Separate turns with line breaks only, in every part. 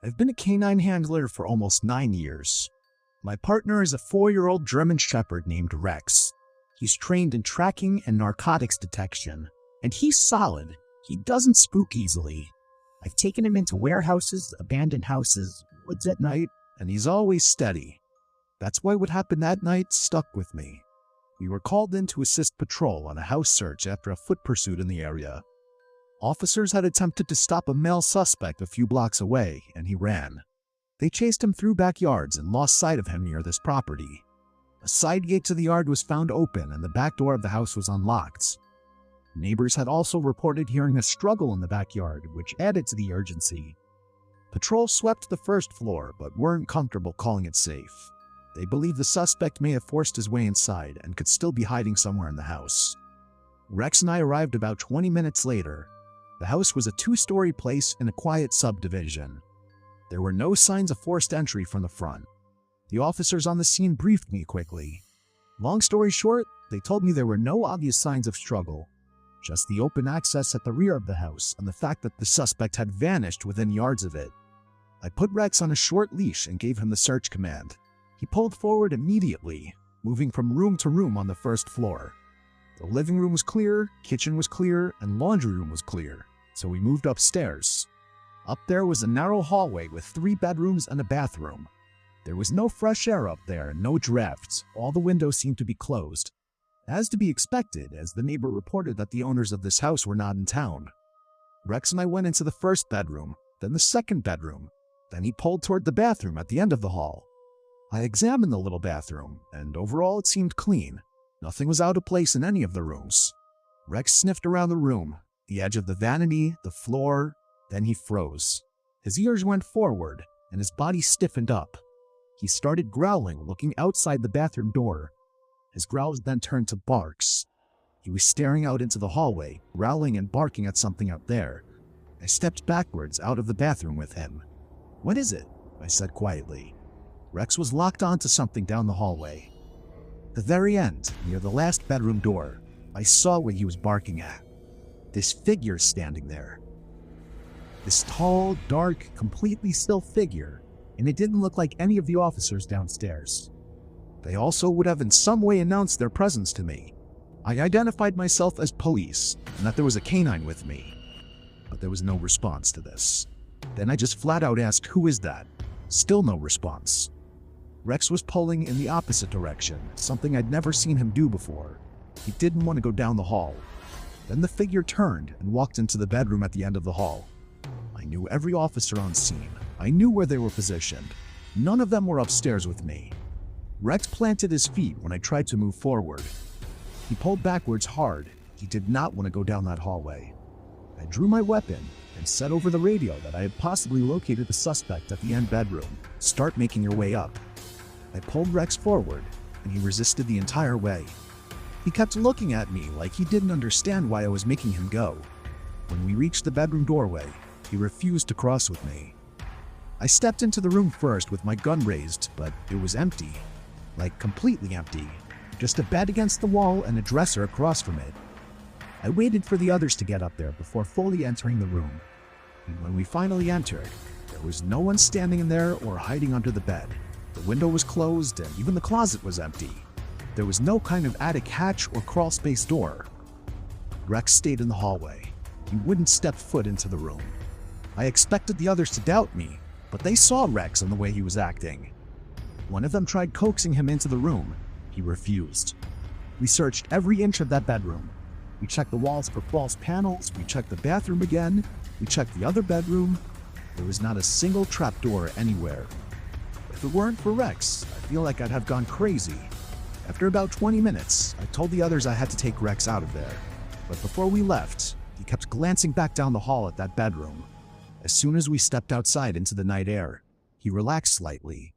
I've been a canine handler for almost 9 years. My partner is a 4-year-old German Shepherd named Rex. He's trained in tracking and narcotics detection, and he's solid. He doesn't spook easily. I've taken him into warehouses, abandoned houses, woods at night, and he's always steady. That's why what happened that night stuck with me. We were called in to assist patrol on a house search after a foot pursuit in the area. Officers had attempted to stop a male suspect a few blocks away, and he ran. They chased him through backyards and lost sight of him near this property. A side gate to the yard was found open and the back door of the house was unlocked. Neighbors had also reported hearing a struggle in the backyard, which added to the urgency. Patrol swept the first floor, but weren't comfortable calling it safe. They believed the suspect may have forced his way inside and could still be hiding somewhere in the house. Rex and I arrived about 20 minutes later. The house was a 2-story place in a quiet subdivision. There were no signs of forced entry from the front. The officers on the scene briefed me quickly. Long story short, they told me there were no obvious signs of struggle, just the open access at the rear of the house and the fact that the suspect had vanished within yards of it. I put Rex on a short leash and gave him the search command. He pulled forward immediately, moving from room to room on the first floor. The living room was clear, kitchen was clear, and laundry room was clear, so we moved upstairs. Up there was a narrow hallway with 3 bedrooms and a bathroom. There was no fresh air up there and no drafts. All the windows seemed to be closed. As to be expected, as the neighbor reported that the owners of this house were not in town. Rex and I went into the first bedroom, then the second bedroom. Then he pulled toward the bathroom at the end of the hall. I examined the little bathroom, and overall it seemed clean. Nothing was out of place in any of the rooms. Rex sniffed around the room, the edge of the vanity, the floor, then he froze. His ears went forward, and his body stiffened up. He started growling, looking outside the bathroom door. His growls then turned to barks. He was staring out into the hallway, growling and barking at something out there. I stepped backwards out of the bathroom with him. "What is it?" I said quietly. Rex was locked onto something down the hallway. The very end, near the last bedroom door, I saw what he was barking at. This figure standing there. This tall, dark, completely still figure, and it didn't look like any of the officers downstairs. They also would have in some way announced their presence to me. I identified myself as police, and that there was a canine with me. But there was no response to this. Then I just flat out asked, "Who is that?" Still no response. Rex was pulling in the opposite direction, something I'd never seen him do before. He didn't want to go down the hall. Then the figure turned and walked into the bedroom at the end of the hall. I knew every officer on scene. I knew where they were positioned. None of them were upstairs with me. Rex planted his feet when I tried to move forward. He pulled backwards hard. He did not want to go down that hallway. I drew my weapon and said over the radio that I had possibly located the suspect at the end bedroom. "Start making your way up." I pulled Rex forward, and he resisted the entire way. He kept looking at me like he didn't understand why I was making him go. When we reached the bedroom doorway, he refused to cross with me. I stepped into the room first with my gun raised, but it was empty. Like completely empty. Just a bed against the wall and a dresser across from it. I waited for the others to get up there before fully entering the room. And when we finally entered, there was no one standing in there or hiding under the bed. The window was closed and even the closet was empty. There was no kind of attic hatch or crawl space door. Rex stayed in the hallway. He wouldn't step foot into the room. I expected the others to doubt me, but they saw Rex and the way he was acting. One of them tried coaxing him into the room. He refused. We searched every inch of that bedroom. We checked the walls for false panels. We checked the bathroom again. We checked the other bedroom. There was not a single trapdoor anywhere. If it weren't for Rex, I feel like I'd have gone crazy. After about 20 minutes, I told the others I had to take Rex out of there. But before we left, he kept glancing back down the hall at that bedroom. As soon as we stepped outside into the night air, he relaxed slightly.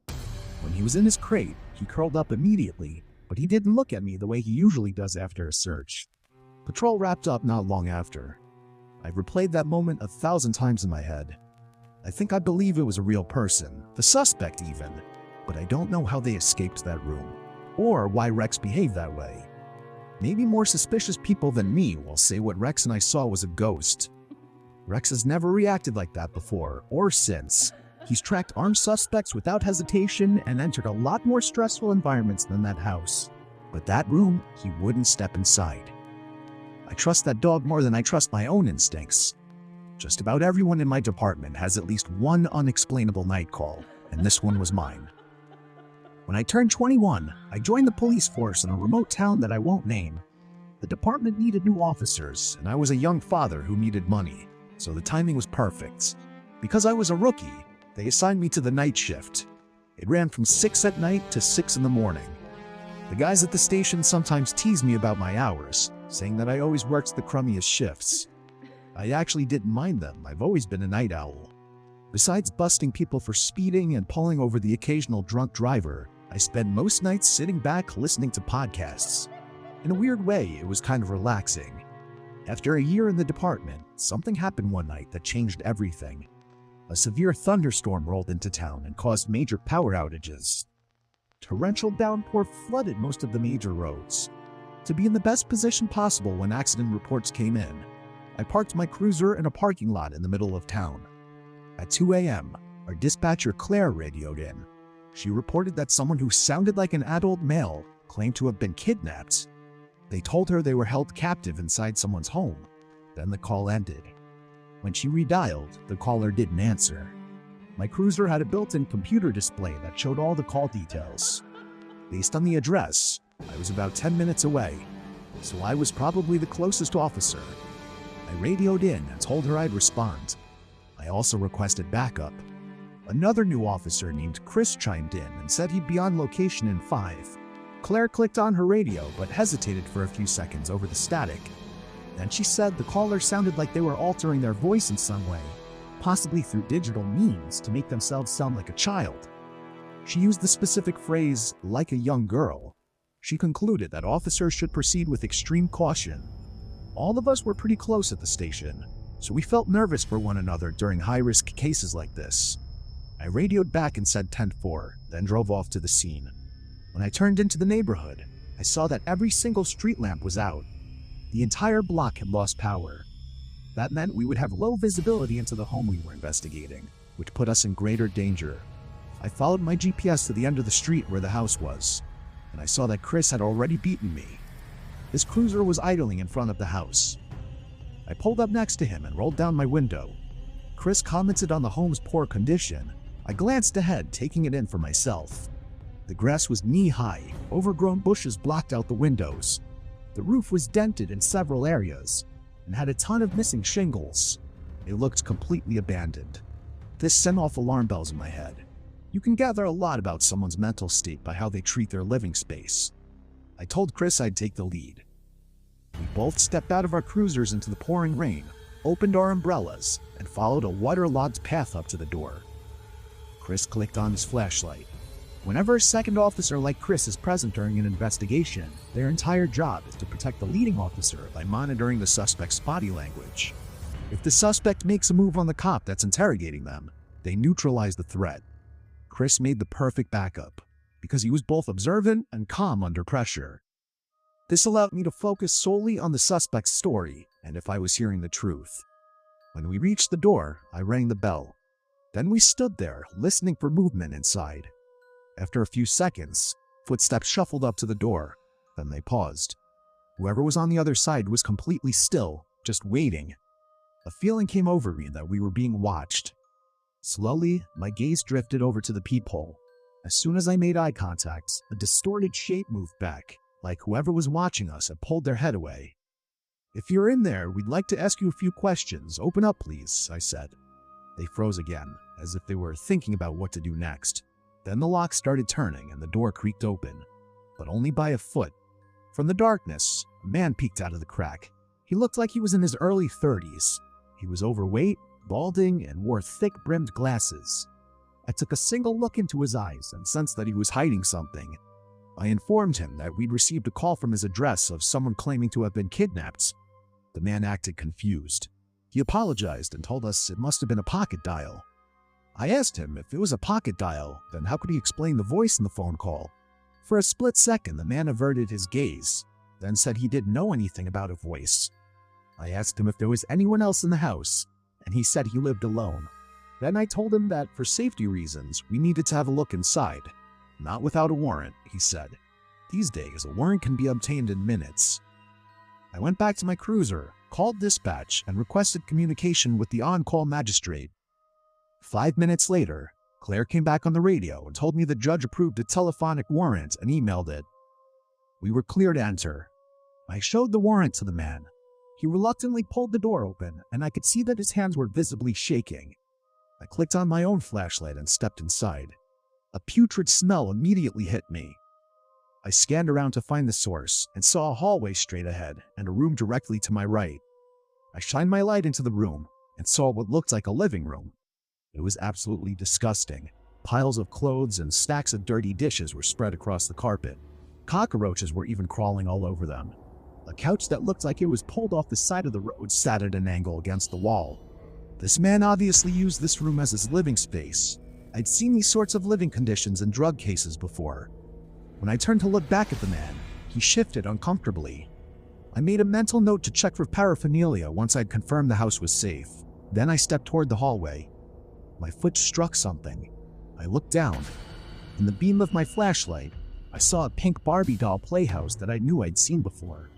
When he was in his crate, he curled up immediately, but he didn't look at me the way he usually does after a search. Patrol wrapped up not long after. I've replayed that moment 1,000 times in my head. I think I believe it was a real person, the suspect even, but I don't know how they escaped that room, or why Rex behaved that way. Maybe more suspicious people than me will say what Rex and I saw was a ghost. Rex has never reacted like that before, or since. He's tracked armed suspects without hesitation and entered a lot more stressful environments than that house. But that room, he wouldn't step inside. I trust that dog more than I trust my own instincts. Just about everyone in my department has at least one unexplainable night call, and this one was mine. When I turned 21, I joined the police force in a remote town that I won't name. The department needed new officers, and I was a young father who needed money, so the timing was perfect. Because I was a rookie, they assigned me to the night shift. It ran from 6 at night to 6 in the morning. The guys at the station sometimes tease me about my hours, saying that I always worked the crummiest shifts. I actually didn't mind them. I've always been a night owl. Besides busting people for speeding and pulling over the occasional drunk driver, I spend most nights sitting back listening to podcasts. In a weird way, it was kind of relaxing. After a year in the department, something happened one night that changed everything. A severe thunderstorm rolled into town and caused major power outages. Torrential downpour flooded most of the major roads. To be in the best position possible when accident reports came in, I parked my cruiser in a parking lot in the middle of town. At 2 a.m., our dispatcher Claire radioed in. She reported that someone who sounded like an adult male claimed to have been kidnapped. They told her they were held captive inside someone's home. Then the call ended. When she redialed, the caller didn't answer. My cruiser had a built-in computer display that showed all the call details. Based on the address, I was about 10 minutes away, so I was probably the closest officer. I radioed in and told her I'd respond. I also requested backup. Another new officer named Chris chimed in and said he'd be on location in 5. Claire clicked on her radio but hesitated for a few seconds over the static. Then she said the caller sounded like they were altering their voice in some way, possibly through digital means to make themselves sound like a child. She used the specific phrase, "like a young girl." She concluded that officers should proceed with extreme caution. All of us were pretty close at the station, so we felt nervous for one another during high-risk cases like this. I radioed back and said 10-4, then drove off to the scene. When I turned into the neighborhood, I saw that every single street lamp was out. The entire block had lost power. That meant we would have low visibility into the home we were investigating, which put us in greater danger. I followed my GPS to the end of the street where the house was, and I saw that Chris had already beaten me. His cruiser was idling in front of the house. I pulled up next to him and rolled down my window. Chris commented on the home's poor condition. I glanced ahead, taking it in for myself. The grass was knee-high, overgrown bushes blocked out the windows. The roof was dented in several areas and had a ton of missing shingles. It looked completely abandoned. This sent off alarm bells in my head. You can gather a lot about someone's mental state by how they treat their living space. I told Chris I'd take the lead. We both stepped out of our cruisers into the pouring rain, opened our umbrellas, and followed a waterlogged path up to the door. Chris clicked on his flashlight. Whenever a second officer like Chris is present during an investigation, their entire job is to protect the leading officer by monitoring the suspect's body language. If the suspect makes a move on the cop that's interrogating them, they neutralize the threat. Chris made the perfect backup, because he was both observant and calm under pressure. This allowed me to focus solely on the suspect's story and if I was hearing the truth. When we reached the door, I rang the bell. Then we stood there, listening for movement inside. After a few seconds, footsteps shuffled up to the door. Then they paused. Whoever was on the other side was completely still, just waiting. A feeling came over me that we were being watched. Slowly, my gaze drifted over to the peephole. As soon as I made eye contact, a distorted shape moved back, like whoever was watching us had pulled their head away. "If you're in there, we'd like to ask you a few questions. Open up, please," I said. They froze again, as if they were thinking about what to do next. Then the lock started turning and the door creaked open, but only by a foot. From the darkness, a man peeked out of the crack. He looked like he was in his early 30s. He was overweight, balding, and wore thick-brimmed glasses. I took a single look into his eyes and sensed that he was hiding something. I informed him that we'd received a call from his address of someone claiming to have been kidnapped. The man acted confused. He apologized and told us it must have been a pocket dial. I asked him if it was a pocket dial, then how could he explain the voice in the phone call? For a split second, the man averted his gaze, then said he didn't know anything about a voice. I asked him if there was anyone else in the house, and he said he lived alone. Then I told him that for safety reasons, we needed to have a look inside. Not without a warrant, he said. These days, a warrant can be obtained in minutes. I went back to my cruiser, called dispatch, and requested communication with the on-call magistrate. 5 minutes later, Claire came back on the radio and told me the judge approved a telephonic warrant and emailed it. We were clear to enter. I showed the warrant to the man. He reluctantly pulled the door open, and I could see that his hands were visibly shaking. I clicked on my own flashlight and stepped inside. A putrid smell immediately hit me. I scanned around to find the source and saw a hallway straight ahead and a room directly to my right. I shined my light into the room and saw what looked like a living room. It was absolutely disgusting. Piles of clothes and stacks of dirty dishes were spread across the carpet. Cockroaches were even crawling all over them. A couch that looked like it was pulled off the side of the road sat at an angle against the wall. This man obviously used this room as his living space. I'd seen these sorts of living conditions in drug cases before. When I turned to look back at the man, he shifted uncomfortably. I made a mental note to check for paraphernalia once I'd confirmed the house was safe. Then I stepped toward the hallway. My foot struck something. I looked down. In the beam of my flashlight, I saw a pink Barbie doll playhouse that I knew I'd seen before.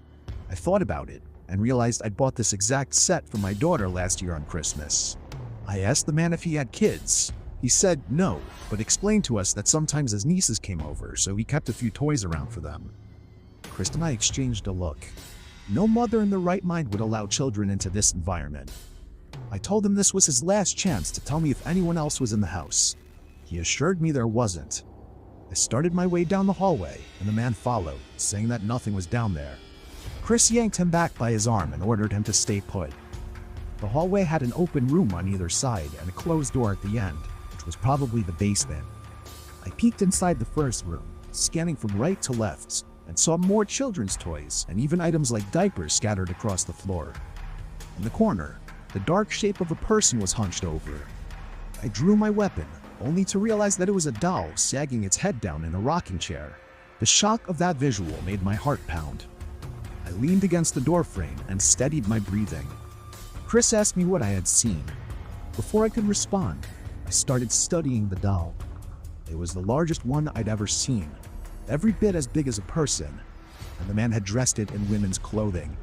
I thought about it and realized I'd bought this exact set for my daughter last year on Christmas. I asked the man if he had kids. He said no, but explained to us that sometimes his nieces came over, so he kept a few toys around for them. Chris and I exchanged a look. No mother in their right mind would allow children into this environment. I told him this was his last chance to tell me if anyone else was in the house. He assured me there wasn't. I started my way down the hallway, and the man followed, saying that nothing was down there. Chris yanked him back by his arm and ordered him to stay put. The hallway had an open room on either side and a closed door at the end, which was probably the basement. I peeked inside the first room, scanning from right to left, and saw more children's toys and even items like diapers scattered across the floor. In the corner, the dark shape of a person was hunched over. I drew my weapon, only to realize that it was a doll sagging its head down in a rocking chair. The shock of that visual made my heart pound. I leaned against the doorframe and steadied my breathing. Chris asked me what I had seen. Before I could respond, I started studying the doll. It was the largest one I'd ever seen, every bit as big as a person, and the man had dressed it in women's clothing.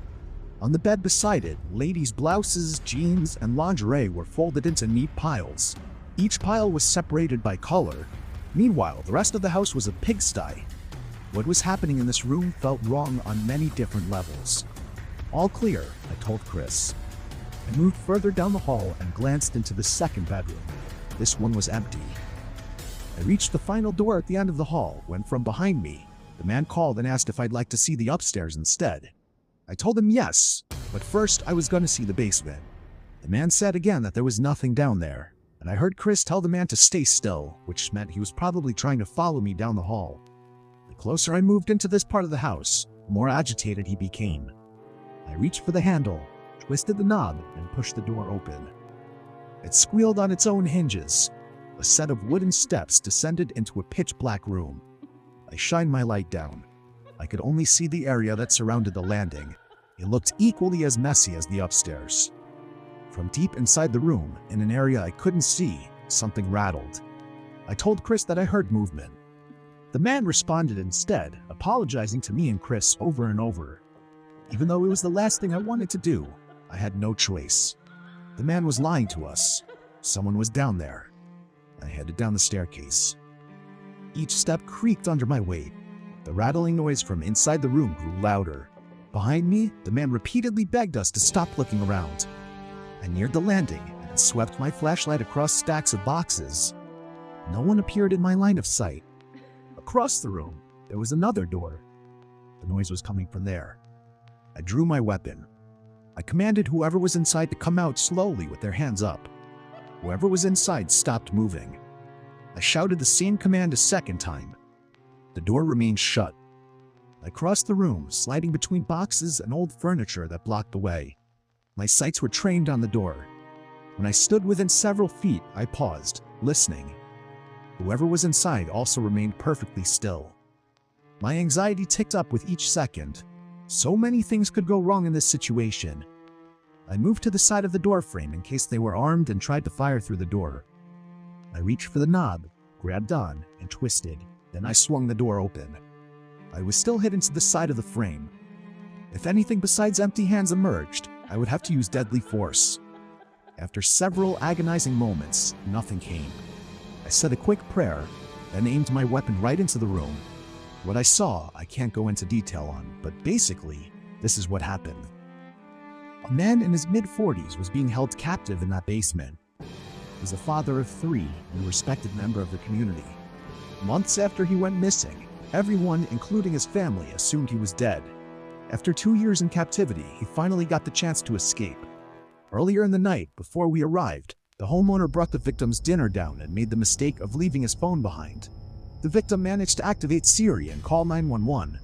On the bed beside it, ladies' blouses, jeans, and lingerie were folded into neat piles. Each pile was separated by color. Meanwhile, the rest of the house was a pigsty. What was happening in this room felt wrong on many different levels. All clear, I told Chris. I moved further down the hall and glanced into the second bedroom. This one was empty. I reached the final door at the end of the hall when from behind me, the man called and asked if I'd like to see the upstairs instead. I told him yes, but first I was going to see the basement. The man said again that there was nothing down there, and I heard Chris tell the man to stay still, which meant he was probably trying to follow me down the hall. The closer I moved into this part of the house, the more agitated he became. I reached for the handle, twisted the knob, and pushed the door open. It squealed on its own hinges. A set of wooden steps descended into a pitch-black room. I shined my light down. I could only see the area that surrounded the landing. It looked equally as messy as the upstairs. From deep inside the room, in an area I couldn't see, something rattled. I told Chris that I heard movement. The man responded instead, apologizing to me and Chris over and over. Even though it was the last thing I wanted to do, I had no choice. The man was lying to us. Someone was down there. I headed down the staircase. Each step creaked under my weight. The rattling noise from inside the room grew louder. Behind me, the man repeatedly begged us to stop looking around. I neared the landing and swept my flashlight across stacks of boxes. No one appeared in my line of sight. Across the room, there was another door. The noise was coming from there. I drew my weapon. I commanded whoever was inside to come out slowly with their hands up. Whoever was inside stopped moving. I shouted the same command a second time. The door remained shut. I crossed the room, sliding between boxes and old furniture that blocked the way. My sights were trained on the door. When I stood within several feet, I paused, listening. Whoever was inside also remained perfectly still. My anxiety ticked up with each second. So many things could go wrong in this situation. I moved to the side of the door frame in case they were armed and tried to fire through the door. I reached for the knob, grabbed on, and twisted. Then I swung the door open. I was still hidden to the side of the frame. If anything besides empty hands emerged, I would have to use deadly force. After several agonizing moments, nothing came. I said a quick prayer, then aimed my weapon right into the room. What I saw, I can't go into detail on, but basically, this is what happened. A man in his mid-40s was being held captive in that basement. He was a father of 3 and a respected member of the community. Months after he went missing, everyone, including his family, assumed he was dead. After 2 years in captivity, he finally got the chance to escape. Earlier in the night, before we arrived, the homeowner brought the victim's dinner down and made the mistake of leaving his phone behind. The victim managed to activate Siri and call 911.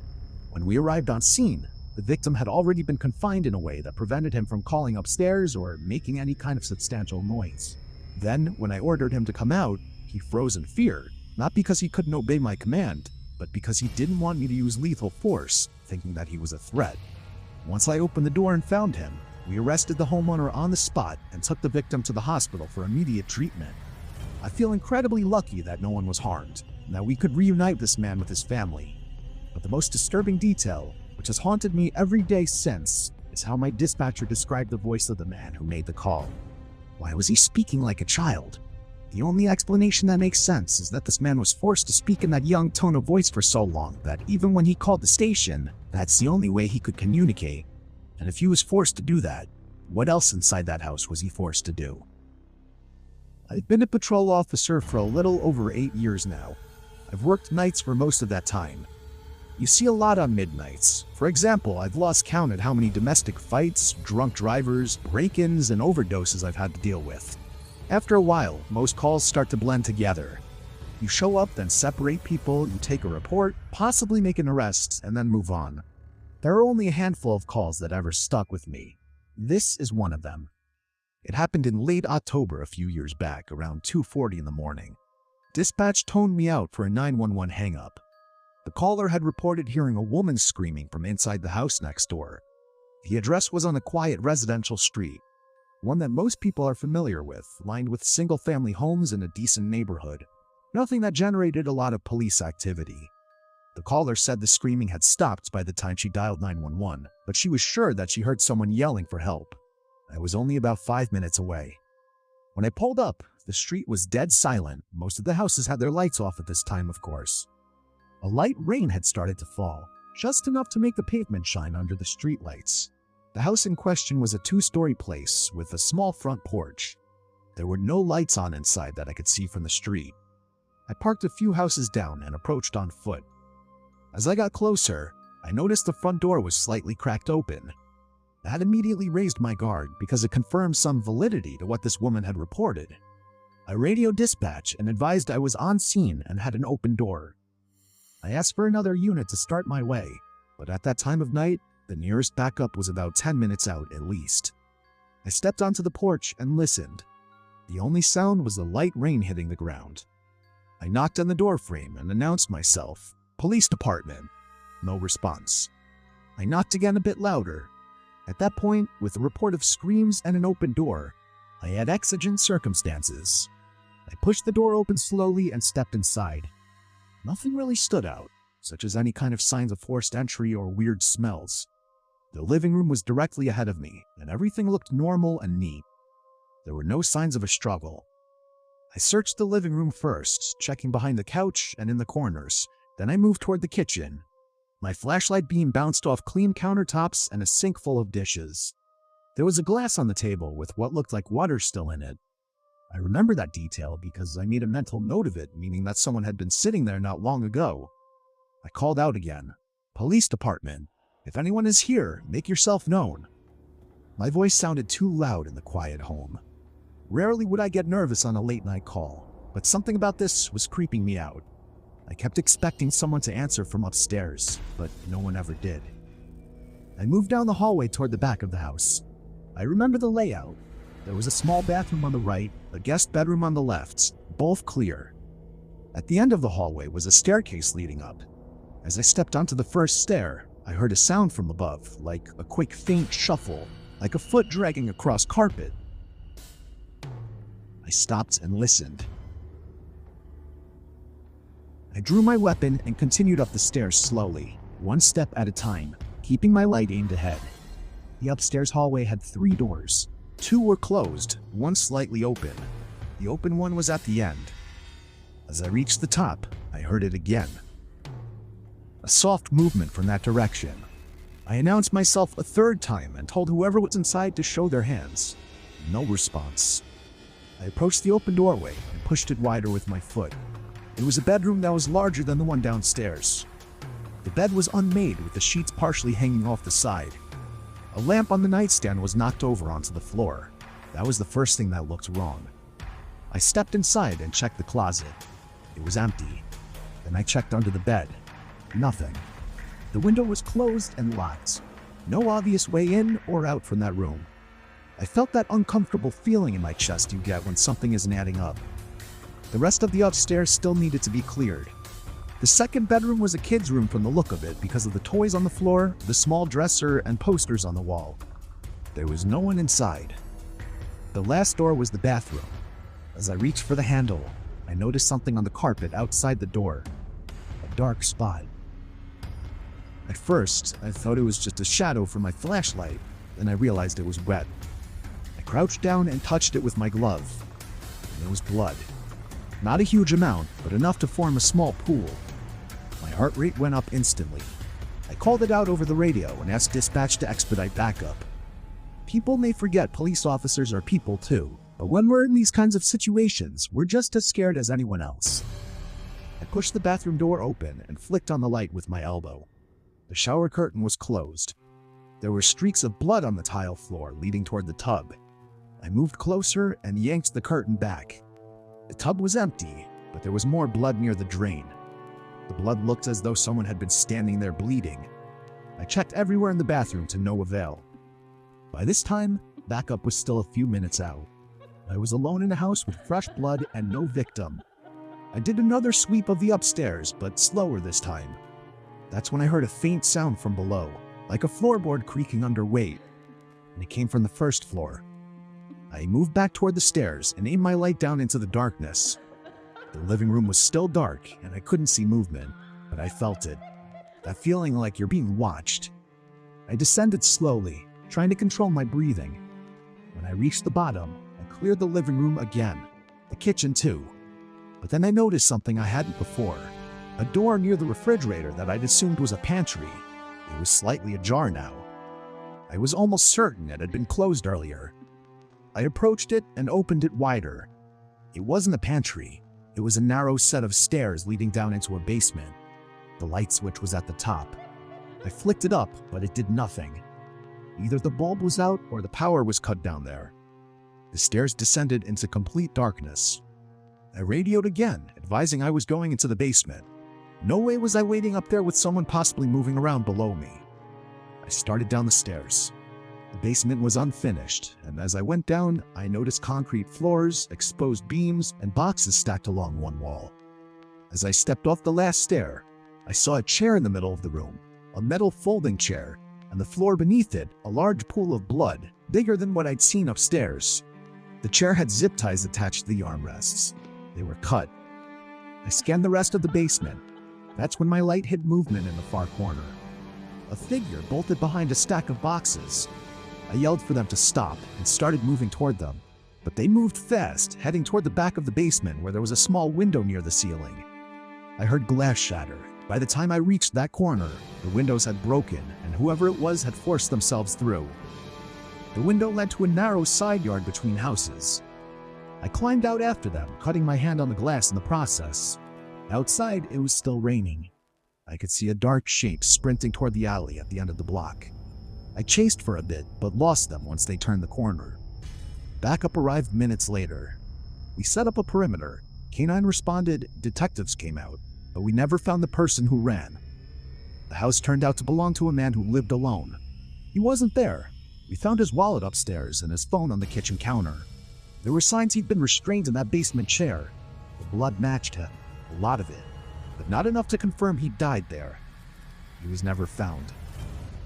When we arrived on scene, the victim had already been confined in a way that prevented him from calling upstairs or making any kind of substantial noise. Then, when I ordered him to come out, he froze in fear, not because he couldn't obey my command, but because he didn't want me to use lethal force, thinking that he was a threat. Once I opened the door and found him, we arrested the homeowner on the spot and took the victim to the hospital for immediate treatment. I feel incredibly lucky that no one was harmed, and that we could reunite this man with his family. But the most disturbing detail, which has haunted me every day since, is how my dispatcher described the voice of the man who made the call. Why was he speaking like a child? The only explanation that makes sense is that this man was forced to speak in that young tone of voice for so long that even when he called the station, that's the only way he could communicate. And if he was forced to do that, what else inside that house was he forced to do? I've been a patrol officer for a little over 8 years now. I've worked nights for most of that time. You see a lot on midnights. For example, I've lost count at how many domestic fights, drunk drivers, break-ins, and overdoses I've had to deal with. After a while, most calls start to blend together. You show up, then separate people, you take a report, possibly make an arrest, and then move on. There are only a handful of calls that ever stuck with me. This is one of them. It happened in late October a few years back, around 2:40 in the morning. Dispatch toned me out for a 911 hang-up. The caller had reported hearing a woman screaming from inside the house next door. The address was on a quiet residential street, one that most people are familiar with, lined with single-family homes in a decent neighborhood. Nothing that generated a lot of police activity. The caller said the screaming had stopped by the time she dialed 911, but she was sure that she heard someone yelling for help. I was only about 5 minutes away. When I pulled up, the street was dead silent. Most of the houses had their lights off at this time, of course. A light rain had started to fall, just enough to make the pavement shine under the streetlights. The house in question was a 2-story place with a small front porch. There were no lights on inside that I could see from the street. I parked a few houses down and approached on foot. As I got closer, I noticed the front door was slightly cracked open. That immediately raised my guard because it confirmed some validity to what this woman had reported. I radioed dispatch and advised I was on scene and had an open door. I asked for another unit to start my way, but at that time of night, the nearest backup was about 10 minutes out at least. I stepped onto the porch and listened. The only sound was the light rain hitting the ground. I knocked on the door frame and announced myself, "Police Department." No response. I knocked again a bit louder. At that point, with a report of screams and an open door, I had exigent circumstances. I pushed the door open slowly and stepped inside. Nothing really stood out, such as any kind of signs of forced entry or weird smells. The living room was directly ahead of me, and everything looked normal and neat. There were no signs of a struggle. I searched the living room first, checking behind the couch and in the corners. Then I moved toward the kitchen. My flashlight beam bounced off clean countertops and a sink full of dishes. There was a glass on the table with what looked like water still in it. I remember that detail because I made a mental note of it, meaning that someone had been sitting there not long ago. I called out again, "Police Department. If anyone is here, make yourself known." My voice sounded too loud in the quiet home. Rarely would I get nervous on a late-night call, but something about this was creeping me out. I kept expecting someone to answer from upstairs, but no one ever did. I moved down the hallway toward the back of the house. I remember the layout. There was a small bathroom on the right, a guest bedroom on the left, both clear. At the end of the hallway was a staircase leading up. As I stepped onto the first stair, I heard a sound from above, like a quick faint shuffle. like a foot dragging across carpet. I stopped and listened. I drew my weapon and continued up the stairs slowly, one step at a time, keeping my light aimed ahead. The upstairs hallway had 3 doors. 2 were closed, one slightly open. The open one was at the end. As I reached the top, I heard it again. A soft movement from that direction. I announced myself a 3rd time and told whoever was inside to show their hands. No response. I approached the open doorway and pushed it wider with my foot. It was a bedroom that was larger than the one downstairs. The bed was unmade with the sheets partially hanging off the side. A lamp on the nightstand was knocked over onto the floor. That was the first thing that looked wrong. I stepped inside and checked the closet. It was empty. Then I checked under the bed. Nothing. The window was closed and locked. No obvious way in or out from that room. I felt that uncomfortable feeling in my chest you get when something isn't adding up. The rest of the upstairs still needed to be cleared. The second bedroom was a kid's room from the look of it because of the toys on the floor, the small dresser, and posters on the wall. There was no one inside. The last door was the bathroom. As I reached for the handle, I noticed something on the carpet outside the door. A dark spot. At first, I thought it was just a shadow from my flashlight, then I realized it was wet. I crouched down and touched it with my glove. There was blood. Not a huge amount, but enough to form a small pool. My heart rate went up instantly. I called it out over the radio and asked dispatch to expedite backup. People may forget police officers are people too, but when we're in these kinds of situations, we're just as scared as anyone else. I pushed the bathroom door open and flicked on the light with my elbow. The shower curtain was closed. There were streaks of blood on the tile floor leading toward the tub. I moved closer and yanked the curtain back. The tub was empty, but there was more blood near the drain. The blood looked as though someone had been standing there bleeding. I checked everywhere in the bathroom to no avail. By this time, backup was still a few minutes out. I was alone in a house with fresh blood and no victim. I did another sweep of the upstairs, but slower this time. That's when I heard a faint sound from below, like a floorboard creaking under weight, and it came from the first floor. I moved back toward the stairs and aimed my light down into the darkness. The living room was still dark and I couldn't see movement, but I felt it. That feeling like you're being watched. I descended slowly, trying to control my breathing. When I reached the bottom, I cleared the living room again, the kitchen too. But then I noticed something I hadn't before. A door near the refrigerator that I'd assumed was a pantry. It was slightly ajar now. I was almost certain it had been closed earlier. I approached it and opened it wider. It wasn't a pantry. It was a narrow set of stairs leading down into a basement. The light switch was at the top. I flicked it up, but it did nothing. Either the bulb was out or the power was cut down there. The stairs descended into complete darkness. I radioed again, advising I was going into the basement. No way was I waiting up there with someone possibly moving around below me. I started down the stairs. The basement was unfinished, and as I went down, I noticed concrete floors, exposed beams, and boxes stacked along one wall. As I stepped off the last stair, I saw a chair in the middle of the room, a metal folding chair, and the floor beneath it, a large pool of blood, bigger than what I'd seen upstairs. The chair had zip ties attached to the armrests. They were cut. I scanned the rest of the basement. That's when my light hit movement in the far corner. A figure bolted behind a stack of boxes. I yelled for them to stop and started moving toward them, but they moved fast, heading toward the back of the basement where there was a small window near the ceiling. I heard glass shatter. By the time I reached that corner, the windows had broken and whoever it was had forced themselves through. The window led to a narrow side yard between houses. I climbed out after them, cutting my hand on the glass in the process. Outside, it was still raining. I could see a dark shape sprinting toward the alley at the end of the block. I chased for a bit, but lost them once they turned the corner. Backup arrived minutes later. We set up a perimeter. K9 responded, detectives came out, but we never found the person who ran. The house turned out to belong to a man who lived alone. He wasn't there. We found his wallet upstairs and his phone on the kitchen counter. There were signs he'd been restrained in that basement chair. The blood matched him, a lot of it, but not enough to confirm he died there. He was never found.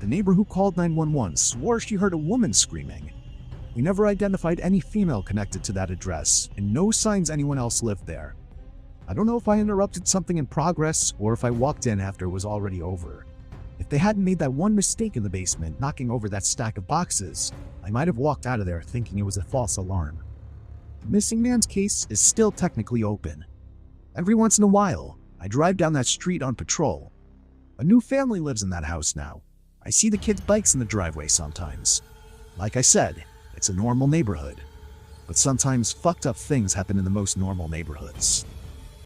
The neighbor who called 911 swore she heard a woman screaming. We never identified any female connected to that address, and no signs anyone else lived there. I don't know if I interrupted something in progress or if I walked in after it was already over. If they hadn't made that one mistake in the basement, knocking over that stack of boxes, I might have walked out of there thinking it was a false alarm. The missing man's case is still technically open. Every once in a while, I drive down that street on patrol. A new family lives in that house now. I see the kids' bikes in the driveway sometimes. Like I said, it's a normal neighborhood. But sometimes fucked up things happen in the most normal neighborhoods.